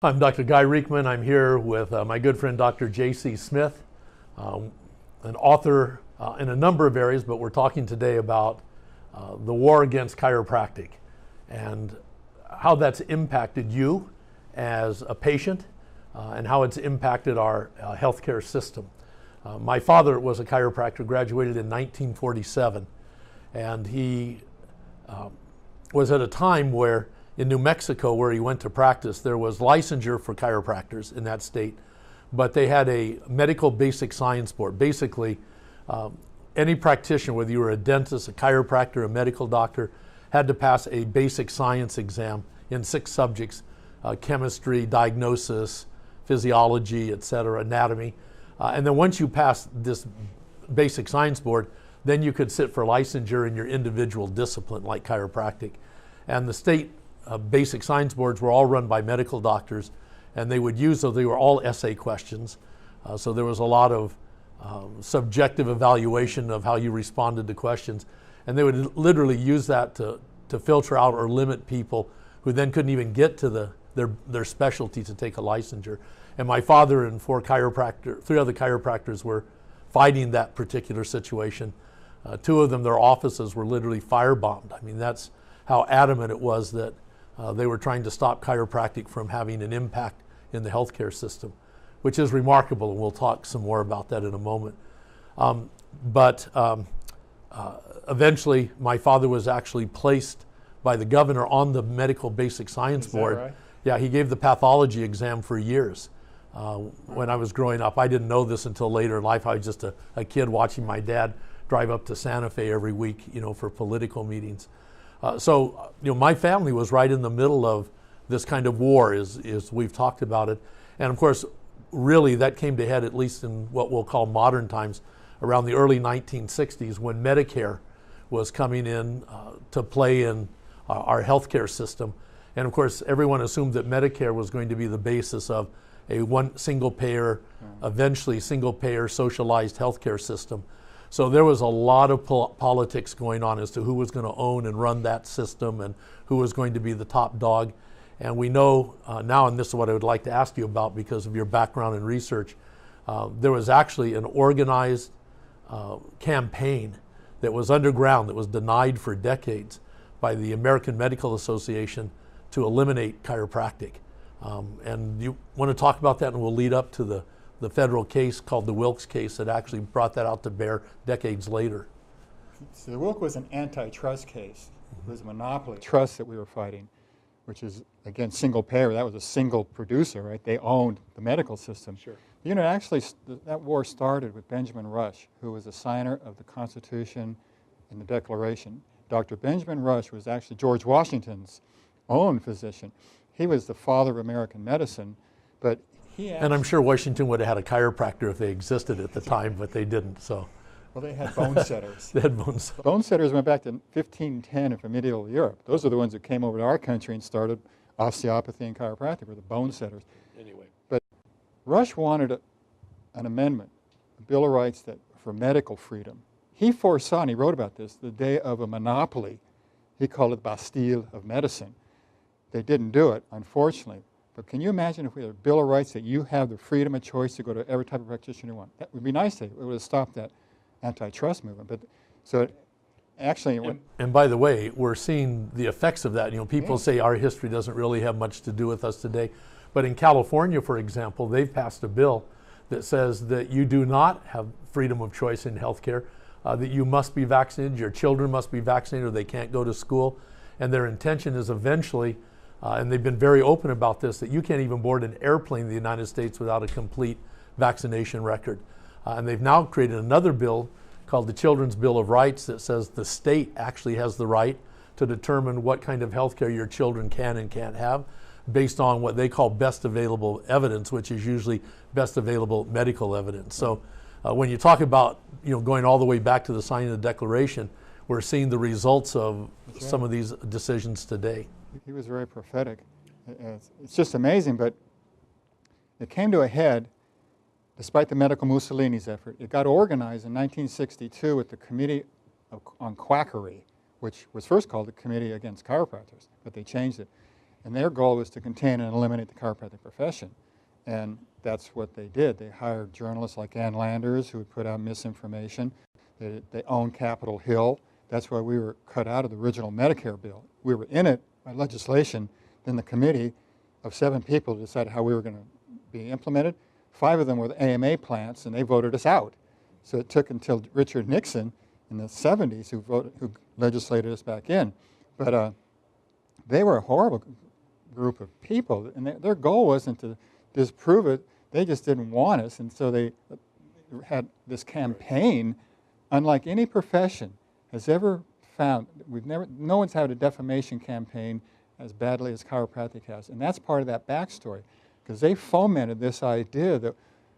I'm Dr. Guy Reekman. I'm here with my good friend Dr. J.C. Smith, an author in a number of areas, but we're talking today about the war against chiropractic and how that's impacted you as a patient and how it's impacted our healthcare system. My father was a chiropractor, graduated in 1947, and he was at a time where in New Mexico, where he went to practice, there was licensure for chiropractors in that state, but they had a medical basic science board. Basically, any practitioner, whether you were a dentist, a chiropractor, a medical doctor, had to pass a basic science exam in 6 subjects, chemistry, diagnosis, physiology, etc., anatomy. And then once you passed this basic science board, then you could sit for licensure in your individual discipline like chiropractic. And the state basic science boards were all run by medical doctors, and they would use those. They were all essay questions. So there was a lot of subjective evaluation of how you responded to questions. And they would literally use that to filter out or limit people who then couldn't even get to their specialty to take a licensure. And my father and 3 other chiropractors were fighting that particular situation. 2 of them, their offices were literally firebombed. I mean, that's how adamant it was that they were trying to stop chiropractic from having an impact in the healthcare system, which is remarkable, and we'll talk some more about that in a moment. Eventually, my father was actually placed by the governor on the medical basic science board. Right? Yeah, he gave the pathology exam for years. When I was growing up, I didn't know this until later in life. I was just a kid watching my dad drive up to Santa Fe every week, for political meetings. So my family was right in the middle of this kind of war, as we've talked about it. And of course, really that came to head, at least in what we'll call modern times, around the early 1960s when Medicare was coming in to play in our healthcare system. And of course, everyone assumed that Medicare was going to be the basis of a single payer, eventually single payer socialized healthcare system. So there was a lot of politics going on as to who was going to own and run that system and who was going to be the top dog. And we know now, and this is what I would like to ask you about because of your background in research, there was actually an organized campaign that was underground, that was denied for decades by the American Medical Association to eliminate chiropractic. And you want to talk about that, and we'll lead up to the federal case called the Wilkes case that actually brought that out to bear decades later. So the Wilkes was an antitrust case. It was a monopoly trust that we were fighting, which is, again, single payer. That was a single producer, right? They owned the medical system. Sure. Actually, that war started with Benjamin Rush, who was a signer of the Constitution and the Declaration. Dr. Benjamin Rush was actually George Washington's own physician. He was the father of American medicine, but and I'm sure Washington would have had a chiropractor if they existed at the time, but they didn't. So, well, they had bone setters. They had bone setters. Bone setters went back to 1510 from medieval Europe. Those are the ones that came over to our country and started osteopathy and chiropractic, were the bone setters. Anyway, but Rush wanted an amendment, a Bill of Rights for medical freedom. He foresaw, and he wrote about this, the day of a monopoly. He called it Bastille of medicine. They didn't do it, unfortunately. But can you imagine if we had a Bill of Rights that you have the freedom of choice to go to every type of practitioner you want? That would be nice. It would have stopped that antitrust movement. But so actually, and by the way, we're seeing the effects of that. People say our history doesn't really have much to do with us today, but in California, for example, they've passed a bill that says that you do not have freedom of choice in healthcare. That you must be vaccinated, your children must be vaccinated, or they can't go to school. And their intention is eventually, and they've been very open about this, that you can't even board an airplane in the United States without a complete vaccination record. And they've now created another bill called the Children's Bill of Rights that says the state actually has the right to determine what kind of health care your children can and can't have based on what they call best available evidence, which is usually best available medical evidence. So when you talk about going all the way back to the signing of the Declaration, we're seeing the results of some of these decisions today. He was very prophetic. It's just amazing, but it came to a head despite the medical Mussolini's effort. It got organized in 1962 with the Committee on Quackery, which was first called the Committee Against Chiropractors, but they changed it. And their goal was to contain and eliminate the chiropractic profession. And that's what they did. They hired journalists like Ann Landers, who would put out misinformation. They owned Capitol Hill. That's why we were cut out of the original Medicare bill. We were in it by legislation. Then the committee of 7 people decided how we were going to be implemented. 5 of them were the AMA plants, and they voted us out. So it took until Richard Nixon in the 70s who legislated us back in. But they were a horrible group of people, and their goal wasn't to disprove it. They just didn't want us, and so they had this campaign, unlike any profession has ever found. No one's had a defamation campaign as badly as chiropractic has, and that's part of that backstory, because they fomented this idea that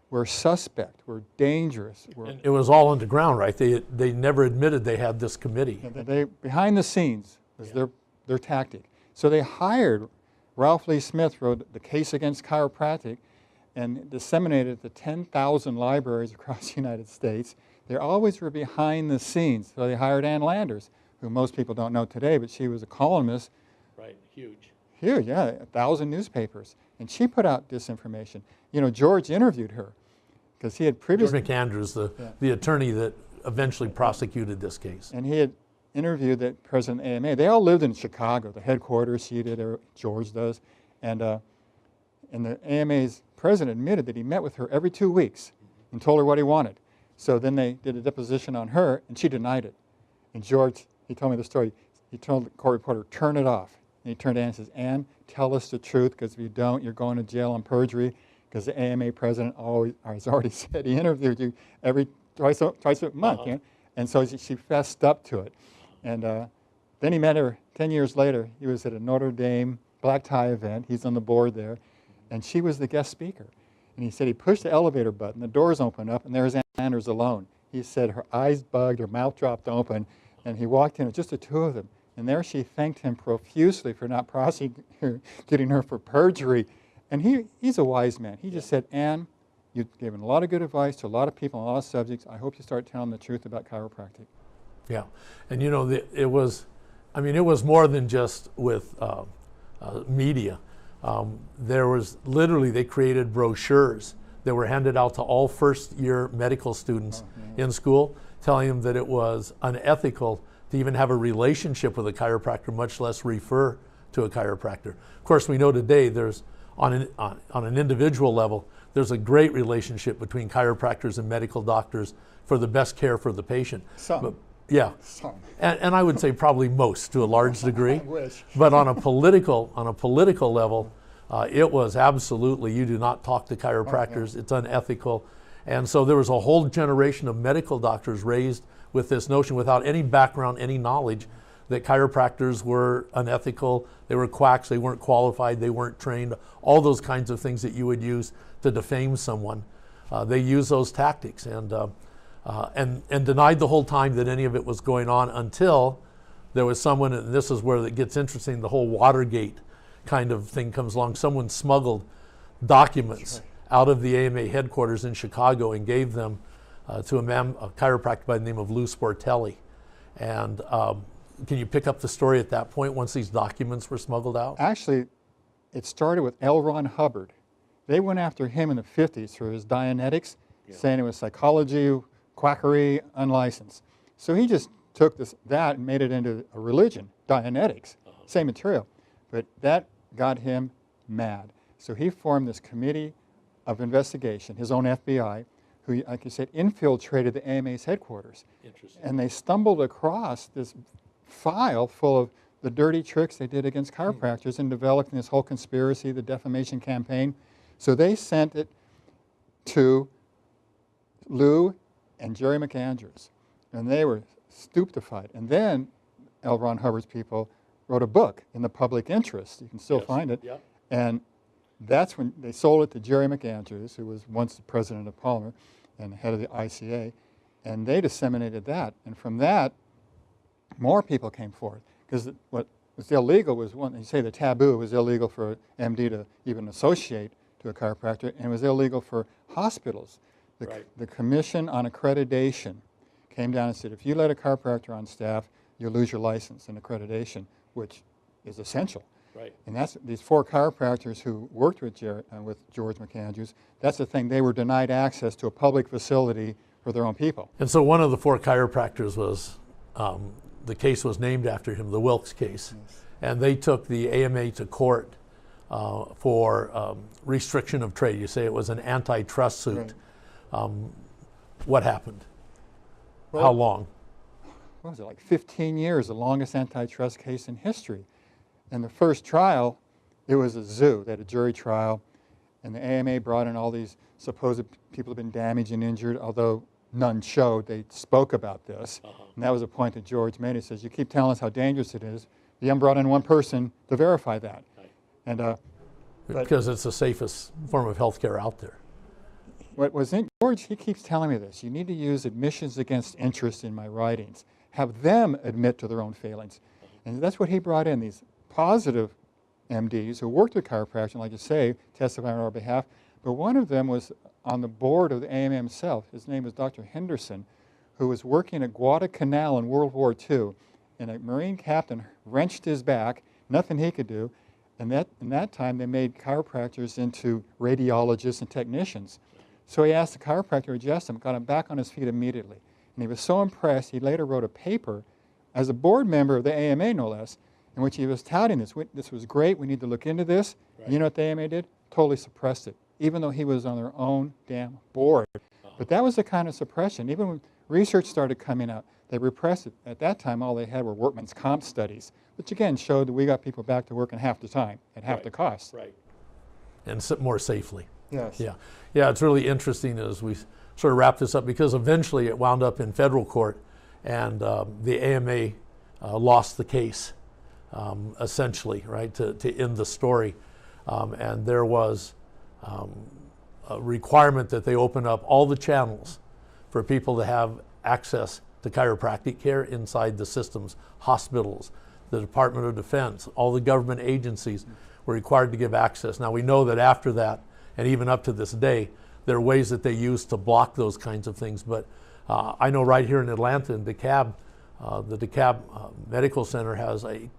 we're suspect, we're dangerous. And it was all underground, right? They never admitted they had this committee. They behind the scenes was their tactic. So they hired Ralph Lee Smith, wrote The Case Against Chiropractic, and disseminated it to 10,000 libraries across the United States. They always were behind the scenes. So they hired Ann Landers, who most people don't know today, but she was a columnist. Right, huge. Huge, yeah, 1,000 newspapers. And she put out disinformation. You know, George interviewed her because he had previously... George McAndrews, the attorney that eventually prosecuted this case. And he had interviewed the president of the AMA. They all lived in Chicago, the headquarters. She did, George does. And the AMA's president admitted that he met with her every 2 weeks and told her what he wanted. So then they did a deposition on her, and she denied it. And George, he told me the story. He told the court reporter, turn it off. And he turned to Ann and says, Ann, tell us the truth, because if you don't, you're going to jail on perjury, because the AMA president has already said he interviewed you twice a month. You know? And so she fessed up to it. And then he met her 10 years later. He was at a Notre Dame black tie event. He's on the board there. And she was the guest speaker. And he said he pushed the elevator button, the doors opened up, and there's Ann Landers alone. He said her eyes bugged, her mouth dropped open, and he walked in with just the 2 of them. And there she thanked him profusely for not prosecuting her for perjury. And he's a wise man. He just said, Ann, you've given a lot of good advice to a lot of people on a lot of subjects. I hope you start telling the truth about chiropractic. Yeah, and you know, it was more than just with media. There was literally, they created brochures that were handed out to all first-year medical students in school, telling them that it was unethical to even have a relationship with a chiropractor, much less refer to a chiropractor. Of course, we know today there's, on an individual level, there's a great relationship between chiropractors and medical doctors for the best care for the patient. Yeah, and I would say probably most, to a large degree. I wish. But on a political level, it was absolutely, you do not talk to chiropractors. It's unethical. And so there was a whole generation of medical doctors raised with this notion without any background, any knowledge, that chiropractors were unethical, they were quacks, they weren't qualified, they weren't trained, all those kinds of things that you would use to defame someone. They used those tactics and denied the whole time that any of it was going on until there was someone, and this is where it gets interesting, the whole Watergate kind of thing comes along. Someone smuggled documents out of the AMA headquarters in Chicago and gave them to a chiropractor by the name of Lou Sportelli. And can you pick up the story at that point once these documents were smuggled out? Actually, it started with L. Ron Hubbard. They went after him in the 50s for his Dianetics, saying it was psychology, quackery, unlicensed. So he just took that and made it into a religion, Dianetics, same material. But that got him mad. So he formed this committee of investigation, his own FBI, who, like you said, infiltrated the AMA's headquarters. Interesting. And they stumbled across this file full of the dirty tricks they did against chiropractors and developing this whole conspiracy, the defamation campaign. So they sent it to Lou and Jerry McAndrews, and they were stupefied. And then L. Ron Hubbard's people wrote a book in the public interest. You can still find it. Yep. And that's when they sold it to Jerry McAndrews, who was once the president of Palmer and head of the ICA, and they disseminated that. And from that, more people came forward, because what was illegal was, you say the taboo, it was illegal for an MD to even associate to a chiropractor, and it was illegal for hospitals. The Commission on Accreditation came down and said, if you let a chiropractor on staff, you lose your license and accreditation, which is essential. Right. And that's these 4 chiropractors who worked with George McAndrews. That's the thing; they were denied access to a public facility for their own people. And so one of the 4 chiropractors was, the case was named after him, the Wilkes case. Yes. And they took the AMA to court for restriction of trade. You say it was an antitrust suit. Right. What happened? Well, How long? what was it, like 15 years, the longest antitrust case in history. And the first trial, it was a zoo. They had a jury trial, and the AMA brought in all these supposed people who had been damaged and injured, although none showed. They spoke about this. And that was a point that George made. He says, you keep telling us how dangerous it is. You haven't brought in one person to verify that. Right. And Because it's the safest form of health care out there. what was in George, he keeps telling me this. You need to use admissions against interest in my writings. Have them admit to their own failings. And that's what he brought in, these positive MDs who worked with chiropractic, like you say, testifying on our behalf. But one of them was on the board of the AMA himself. His name was Dr. Henderson, who was working at Guadalcanal in World War II. And a Marine captain wrenched his back, nothing he could do. And in that time, they made chiropractors into radiologists and technicians. So he asked the chiropractor to adjust him, got him back on his feet immediately. And he was so impressed, he later wrote a paper as a board member of the AMA, no less, in which he was touting this. This was great, we need to look into this. Right. You know what the AMA did? Totally suppressed it, even though he was on their own damn board. But that was the kind of suppression. Even when research started coming out, they repressed it. At that time, all they had were workman's comp studies, which again showed that we got people back to work in half the time at half the cost. Right. And more safely. Yes. Yeah. Yeah, it's really interesting as we sort of wrap this up, because eventually it wound up in federal court, and the AMA lost the case, essentially, right, to end the story. And there was a requirement that they open up all the channels for people to have access to chiropractic care inside the systems, hospitals, the Department of Defense, all the government agencies were required to give access. Now we know that after that, and even up to this day, there are ways that they use to block those kinds of things. But I know right here in Atlanta, in DeKalb, the DeKalb Medical Center has a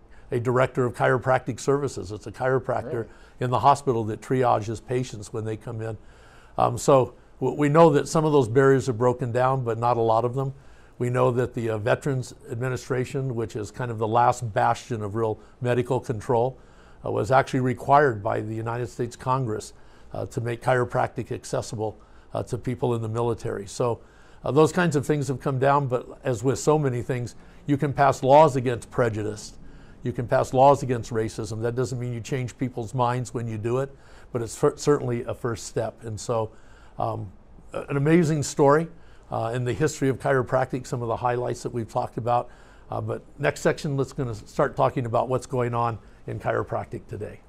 director of chiropractic services. It's a chiropractor in the hospital that triages patients when they come in. So we know that some of those barriers are broken down, but not a lot of them. We know that the Veterans Administration, which is kind of the last bastion of real medical control, was actually required by the United States Congress to make chiropractic accessible to people in the military. So those kinds of things have come down, but as with so many things, you can pass laws against prejudice. You can pass laws against racism. That doesn't mean you change people's minds when you do it, but it's certainly a first step. And so an amazing story in the history of chiropractic, some of the highlights that we've talked about. But next section, let's going to start talking about what's going on in chiropractic today.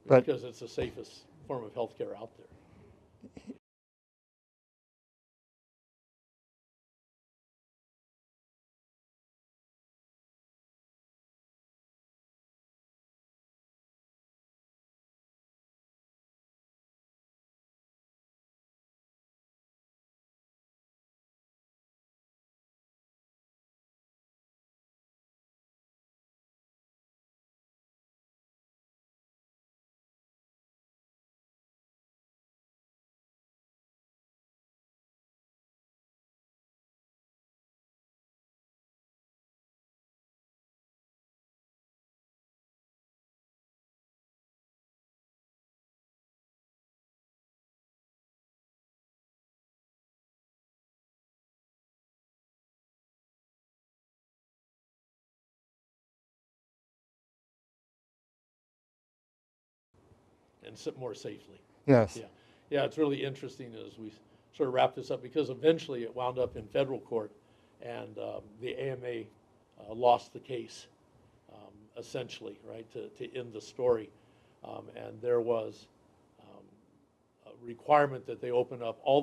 But because it's the safest form of healthcare out there. And sit more safely. yes, Yeah, yeah, it's really interesting as we sort of wrap this up because eventually it wound up in federal court, and the AMA lost the case, essentially, right, to end the story. And there was a requirement that they open up all.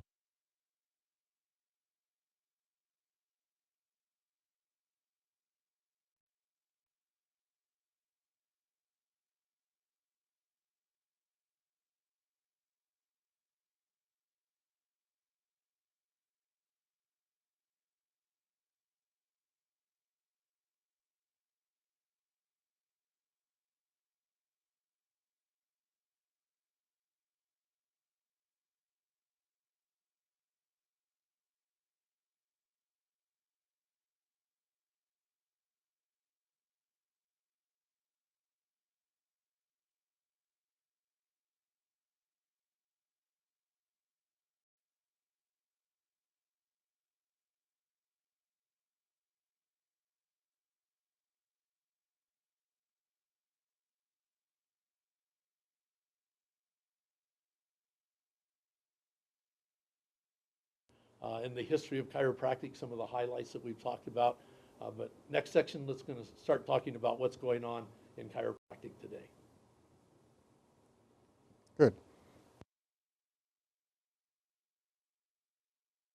In the history of chiropractic, some of the highlights that we've talked about. But next section, let's going to start talking about what's going on in chiropractic today.